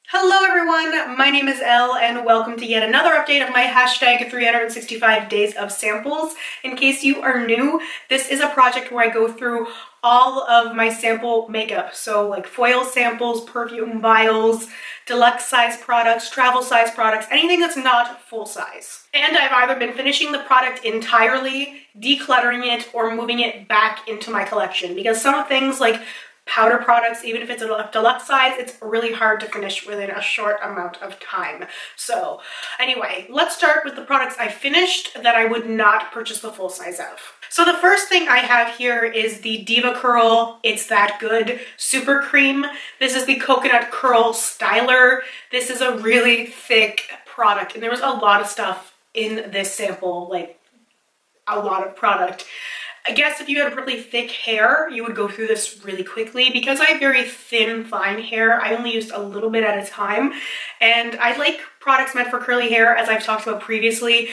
Hello everyone, my name is Elle and welcome to yet another update of my hashtag 365 days of samples. In case you are new, this is a project where I go through all of my sample makeup. So like foil samples, perfume vials, deluxe size products, travel size products, anything that's not full size. And I've either been finishing the product entirely, decluttering it, or moving it back into my collection. Because some things like powder products, even if it's a deluxe size, it's really hard to finish within a short amount of time. So anyway, let's start with the products I finished that I would not purchase the full size of. So the first thing I have here is the Diva Curl It's That Good Super Cream. This is the Coconut Curl Styler. This is a really thick product and there was a lot of stuff in this sample, like a lot of product. I guess if you had really thick hair, you would go through this really quickly. Because I have very thin, fine hair, I only used a little bit at a time. And I like products meant for curly hair, as I've talked about previously,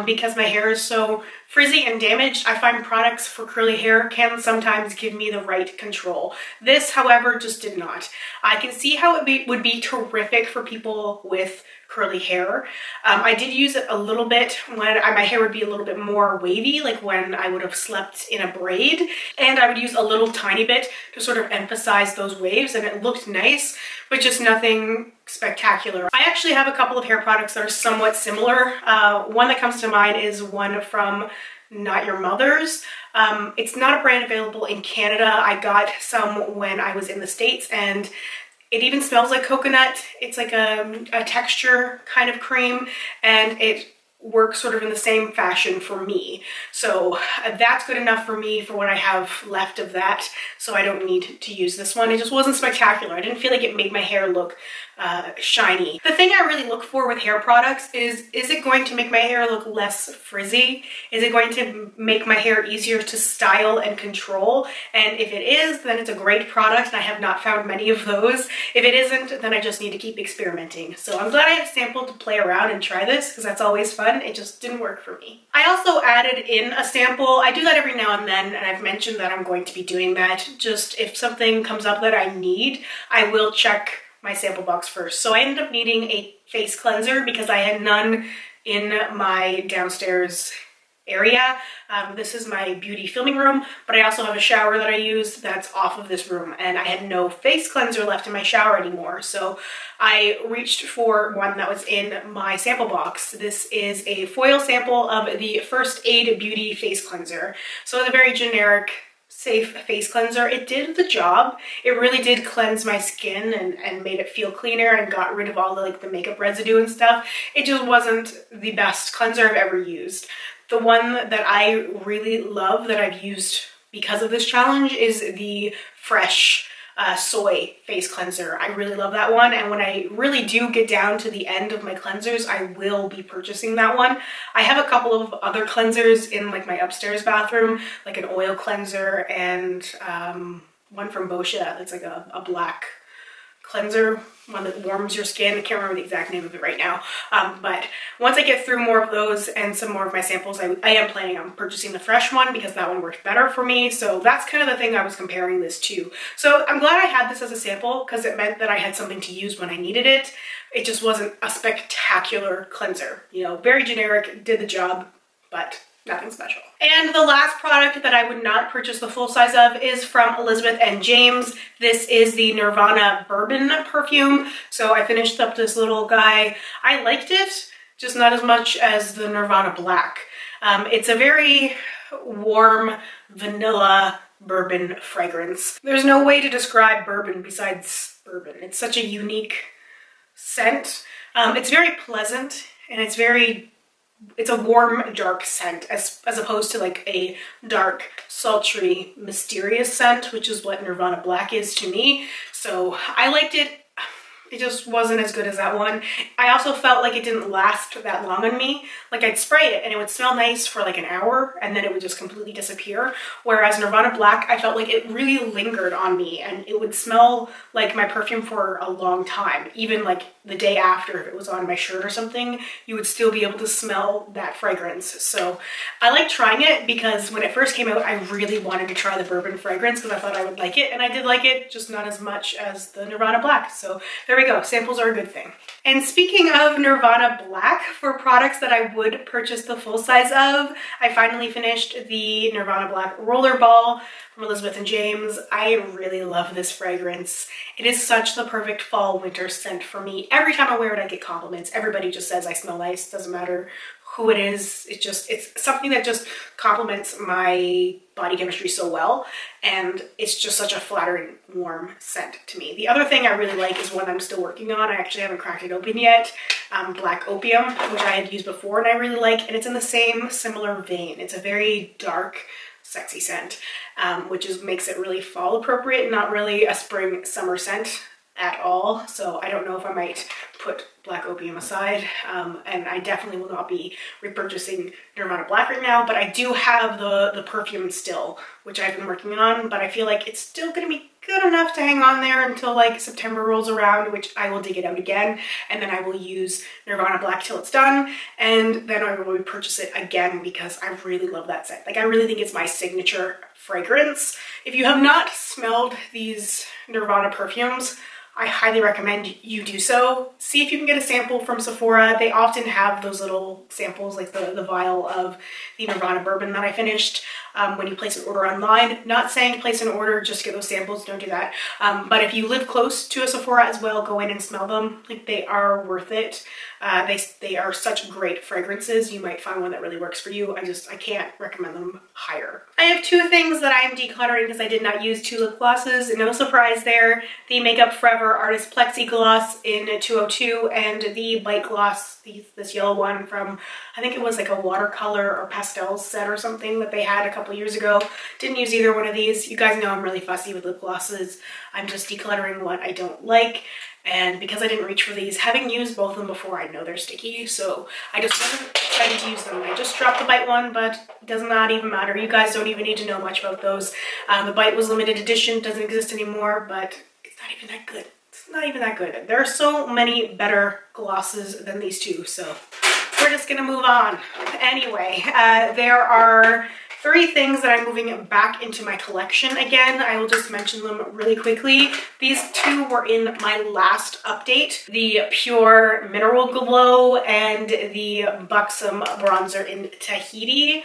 because my hair is so frizzy and damaged. I find products for curly hair can sometimes give me the right control. This, however, just did not. I can see how it would be terrific for people with curly hair. I did use it a little bit when my hair would be a little bit more wavy, like when I would have slept in a braid, and I would use a little tiny bit to sort of emphasize those waves, and it looked nice, but just nothing spectacular. I actually have a couple of hair products that are somewhat similar. One that comes to mind is one from Not Your Mother's. It's not a brand available in Canada. I got some when I was in the States, and it even smells like coconut. It's like a texture kind of cream, and it works sort of in the same fashion for me. So that's good enough for me for what I have left of that, so I don't need to use this one. It just wasn't spectacular. I didn't feel like it made my hair look shiny. The thing I really look for with hair products is it going to make my hair look less frizzy? Is it going to make my hair easier to style and control? And if it is, then it's a great product, and I have not found many of those. If it isn't, then I just need to keep experimenting. So I'm glad I have a sample to play around and try this, because that's always fun. It just didn't work for me. I also added in a sample. I do that every now and then, and I've mentioned that I'm going to be doing that. Just if something comes up that I need, I will check my sample box first. So I ended up needing a face cleanser because I had none in my downstairs area. This is my beauty filming room, but I also have a shower that I use that's off of this room, and I had no face cleanser left in my shower anymore, so I reached for one that was in my sample box. This is a foil sample of the First Aid Beauty face cleanser. So it's a very generic, safe face cleanser. It did the job. It really did cleanse my skin and made it feel cleaner and got rid of all the makeup residue and stuff. It just wasn't the best cleanser I've ever used. The one that I really love that I've used because of this challenge is the Fresh Soy face cleanser. I really love that one, and when I really do get down to the end of my cleansers, I will be purchasing that one. I have a couple of other cleansers in like my upstairs bathroom, like an oil cleanser and one from Boscia that's like a black cleanser, one that warms your skin. I can't remember the exact name of it right now, but once I get through more of those and some more of my samples, I am planning on purchasing the Fresh one because that one worked better for me. So that's kind of the thing I was comparing this to. So I'm glad I had this as a sample because it meant that I had something to use when I needed it. It just wasn't a spectacular cleanser. You know, very generic, did the job, but nothing special. And the last product that I would not purchase the full size of is from Elizabeth and James. This is the Nirvana Bourbon perfume. So I finished up this little guy. I liked it, just not as much as the Nirvana Black. It's a very warm vanilla bourbon fragrance. There's no way to describe bourbon besides bourbon. It's such a unique scent. It's very pleasant, and it's a warm, dark scent as opposed to like a dark, sultry, mysterious scent, which is what Nirvana Black is to me. So I liked it. It just wasn't as good as that one. I also felt like it didn't last that long on me. Like I'd spray it and it would smell nice for like an hour and then it would just completely disappear. Whereas Nirvana Black, I felt like it really lingered on me and it would smell like my perfume for a long time. Even like the day after, if it was on my shirt or something, you would still be able to smell that fragrance. So I like trying it because when it first came out, I really wanted to try the bourbon fragrance because I thought I would like it, and I did like it, just not as much as the Nirvana Black. So there there we go. Samples are a good thing. And speaking of Nirvana Black, for products that I would purchase the full size of, I finally finished the Nirvana Black Rollerball from Elizabeth & James. I really love this fragrance. It is such the perfect fall winter scent for me. Every time I wear it, I get compliments. Everybody just says I smell nice. Doesn't matter who it is. It's something that just complements my body chemistry so well, and it's just such a flattering, warm scent to me. The other thing I really like is one I'm still working on. I actually haven't cracked it open yet. Black Opium, which I had used before and I really like, and it's in the same similar vein. It's a very dark, sexy scent, which makes it really fall appropriate, not really a spring summer scent at all. So I don't know if I might put Black Opium aside, and I definitely will not be repurchasing Nirvana Black right now, but I do have the perfume still, which I've been working on, but I feel like it's still gonna be good enough to hang on there until like September rolls around, which I will dig it out again, and then I will use Nirvana Black till it's done, and then I will repurchase it again because I really love that scent. Like, I really think it's my signature fragrance. If you have not smelled these Nirvana perfumes, I highly recommend you do so. See if you can get a sample from Sephora. They often have those little samples, like the vial of the Nirvana Bourbon that I finished when you place an order online. Not saying place an order just to get those samples, don't do that. But if you live close to a Sephora as well, go in and smell them. Like, they are worth it. They are such great fragrances. You might find one that really works for you. I can't recommend them higher. I have two things that I am decluttering because I did not use two lip glosses. No surprise there. The Makeup Forever Artist Plexi Gloss in 202 and the Bite Gloss, this yellow one from, I think it was like a watercolor or pastel set or something that they had a couple years ago. Didn't use either one of these. You guys know I'm really fussy with lip glosses. I'm just decluttering what I don't like. And because I didn't reach for these, having used both of them before, I know they're sticky, so I just wasn't excited to use them. I just dropped the Bite one, but it does not even matter. You guys don't even need to know much about those. The Bite was limited edition, doesn't exist anymore, but it's not even that good. It's not even that good. There are so many better glosses than these two, so we're just gonna move on. Anyway, there are 3 things that I'm moving back into my collection again. I will just mention them really quickly. These 2 were in my last update, the Pure Mineral Glow and the Buxom Bronzer in Tahiti.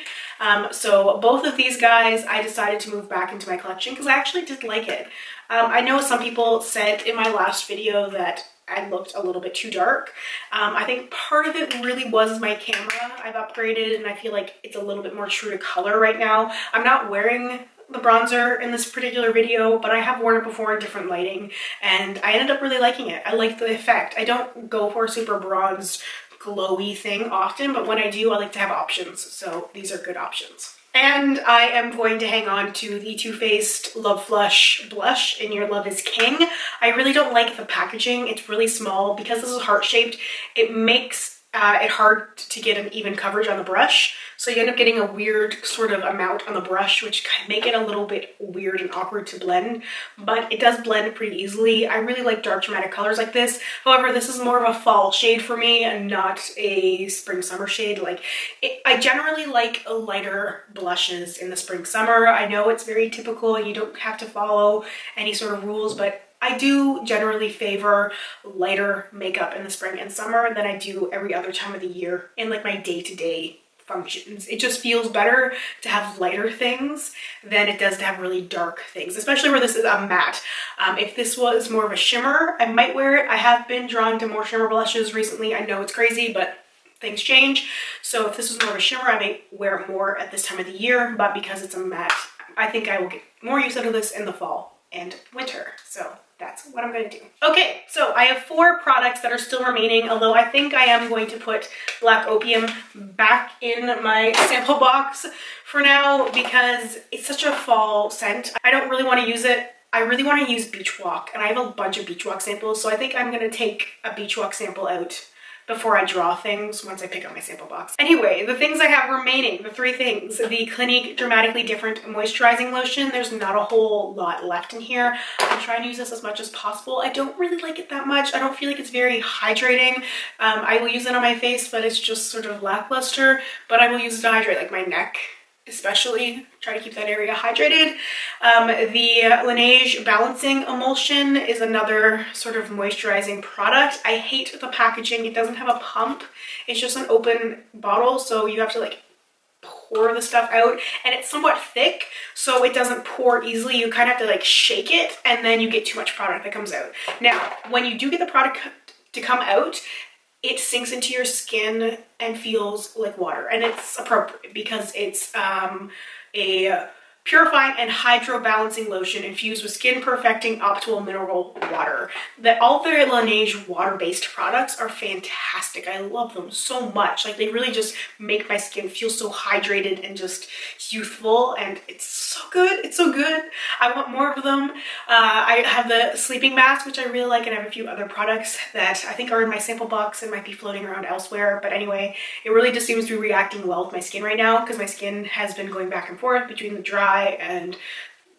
So both of these guys I decided to move back into my collection because I actually did like it. I know some people said in my last video that I looked a little bit too dark. I think part of it really was my camera. I've upgraded and I feel like it's a little bit more true to color right now. I'm not wearing the bronzer in this particular video, but I have worn it before in different lighting and I ended up really liking it. I like the effect. I don't go for a super bronzed glowy thing often, but when I do, I like to have options. So these are good options. And I am going to hang on to the Too Faced Love Flush Blush in Your Love is King. I really don't like the packaging. It's really small. Because this is heart-shaped, it makes it hard to get an even coverage on the brush. So you end up getting a weird sort of amount on the brush, which can make it a little bit weird and awkward to blend, but it does blend pretty easily. I really like dark dramatic colors like this. However, this is more of a fall shade for me and not a spring summer shade. I generally like lighter blushes in the spring summer. I know it's very typical and you don't have to follow any sort of rules, but I do generally favor lighter makeup in the spring and summer than I do every other time of the year in like my day-to-day functions. It just feels better to have lighter things than it does to have really dark things, especially where this is a matte. If this was more of a shimmer, I might wear it. I have been drawn to more shimmer blushes recently. I know it's crazy, but things change. So if this was more of a shimmer, I may wear it more at this time of the year, but because it's a matte, I think I will get more use out of this in the fall and winter. So that's what I'm going to do. Okay, so I have 4 products that are still remaining, although I think I am going to put Black Opium back in my sample box for now because it's such a fall scent. I don't really want to use it. I really want to use Beach Walk, and I have a bunch of Beach Walk samples, so I think I'm going to take a Beach Walk sample out before I draw things once I pick up my sample box. Anyway, the things I have remaining, the 3 things. The Clinique Dramatically Different Moisturizing Lotion. There's not a whole lot left in here. I'm trying to use this as much as possible. I don't really like it that much. I don't feel like it's very hydrating. I will use it on my face, but it's just sort of lackluster. But I will use it to hydrate like my neck especially try to keep that area hydrated. The Laneige Balancing Emulsion is another sort of moisturizing product. I hate the packaging. It doesn't have a pump. It's just an open bottle, so you have to like pour the stuff out, and it's somewhat thick, so it doesn't pour easily. You kind of have to like shake it, and then you get too much product that comes out. Now, when you do get the product to come out, it sinks into your skin and feels like water, and it's appropriate because it's a purifying and hydro balancing lotion infused with skin perfecting optimal mineral water. All the Laneige water-based products are fantastic. I love them so much. Like, they really just make my skin feel so hydrated and just youthful, and it's so good. It's so good. I want more of them. I have the sleeping mask, which I really like, and I have a few other products that I think are in my sample box and might be floating around elsewhere. But anyway, it really just seems to be reacting well with my skin right now, because my skin has been going back and forth between the dry and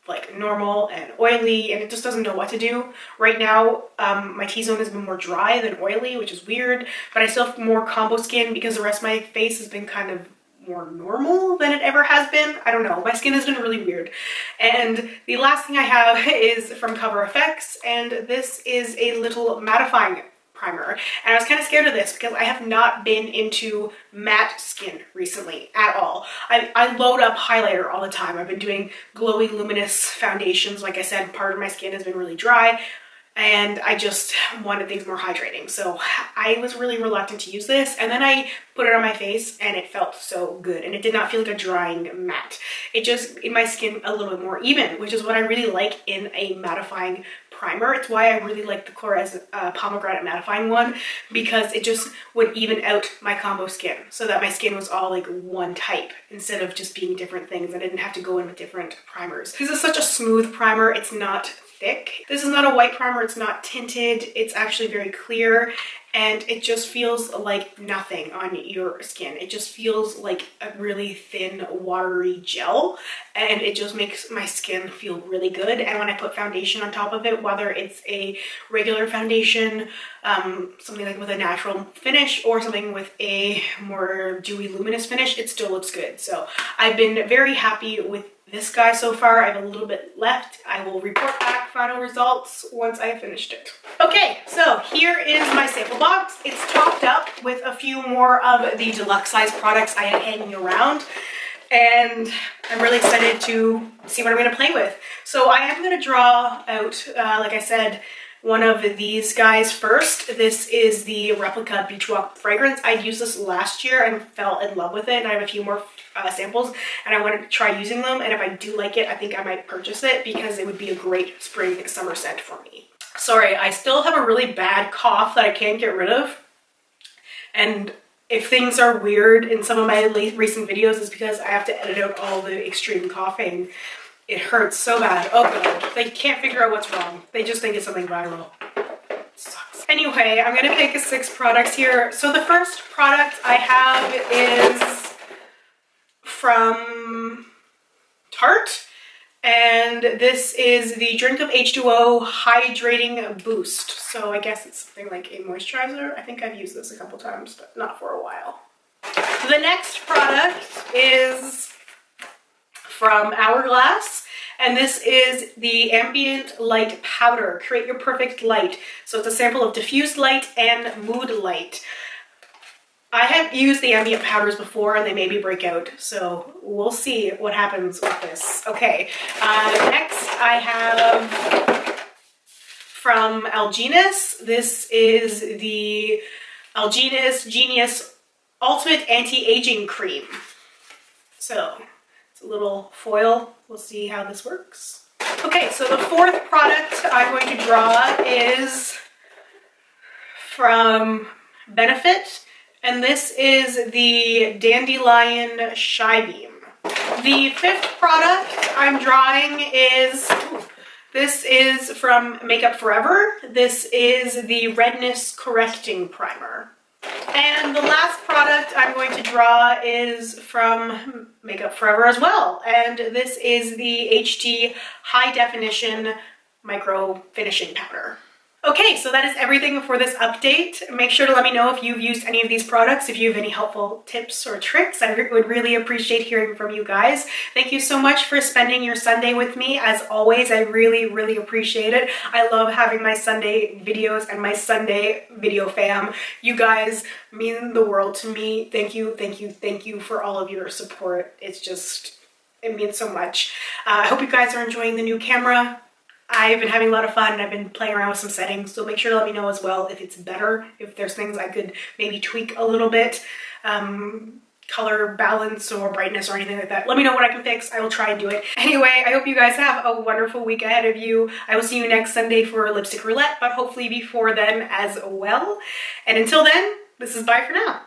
like normal and oily, and it just doesn't know what to do. Right now, my T-zone has been more dry than oily, which is weird, but I still have more combo skin because the rest of my face has been kind of more normal than it ever has been. I don't know. My skin has been really weird. And the last thing I have is from Cover FX, and this is a little mattifying primer. And I was kind of scared of this because I have not been into matte skin recently at all. I load up highlighter all the time. I've been doing glowy luminous foundations. Like I said, part of my skin has been really dry, and I just wanted things more hydrating. So I was really reluctant to use this, and then I put it on my face and it felt so good, and it did not feel like a drying matte. It just made my skin a little bit more even, which is what I really like in a mattifying primer. It's why I really like the Korres pomegranate mattifying one, because it just would even out my combo skin so that my skin was all like one type instead of just being different things. I didn't have to go in with different primers. This is such a smooth primer. It's not thick. This is not a white primer. It's not tinted. It's actually very clear, and it just feels like nothing on your skin. It just feels like a really thin, watery gel, and it just makes my skin feel really good. And when I put foundation on top of it, whether it's a regular foundation, something like with a natural finish, or something with a more dewy, luminous finish, it still looks good. So I've been very happy with this guy so far. I have a little bit left. I will report back final results once I have finished it. Okay, so here is my sample box. It's topped up with a few more of the deluxe size products I had hanging around, and I'm really excited to see what I'm gonna play with. So I am gonna draw out, like I said, one of these guys first. This is the Replica Beach Walk fragrance. I used this last year and fell in love with it, and I have a few more samples, and I want to try using them, and if I do like it, I think I might purchase it because it would be a great spring summer scent for me. Sorry, I still have a really bad cough that I can't get rid of, and if things are weird in some of my recent videos, it's because I have to edit out all the extreme coughing. It hurts so bad. Oh god, they can't figure out what's wrong. They just think it's something viral. It sucks. Anyway, I'm gonna pick 6 products here. So the first product I have is from Tarte, and this is the Drink of H2O Hydrating Boost. So I guess it's something like a moisturizer. I think I've used this a couple times, but not for a while. The next product is from Hourglass, and this is the Ambient Light Powder. Create your perfect light. So it's a sample of diffused light and mood light. I have used the ambient powders before and they made me break out, so we'll see what happens with this. Okay, next I have from Algenist. This is the Algenist Genius Ultimate Anti-Aging Cream. So it's a little foil. We'll see how this works. Okay, so the fourth product I'm going to draw is from Benefit, and this is the Dandelion Shy Beam. The fifth product I'm drawing is, this is from Makeup Forever. This is the Redness Correcting Primer. And the last product I'm going to draw is from Makeup Forever as well, and this is the HD High Definition Microfinishing Powder. Okay, so that is everything for this update. Make sure to let me know if you've used any of these products, if you have any helpful tips or tricks. I would really appreciate hearing from you guys. Thank you so much for spending your Sunday with me. As always, I really, really appreciate it. I love having my Sunday videos and my Sunday video fam. You guys mean the world to me. Thank you, thank you, thank you for all of your support. It means so much. I hope you guys are enjoying the new camera. I've been having a lot of fun and I've been playing around with some settings, so make sure to let me know as well if it's better, if there's things I could maybe tweak a little bit, color balance or brightness or anything like that. Let me know what I can fix. I will try and do it. Anyway, I hope you guys have a wonderful week ahead of you. I will see you next Sunday for lipstick roulette, but hopefully before then as well. And until then, this is bye for now.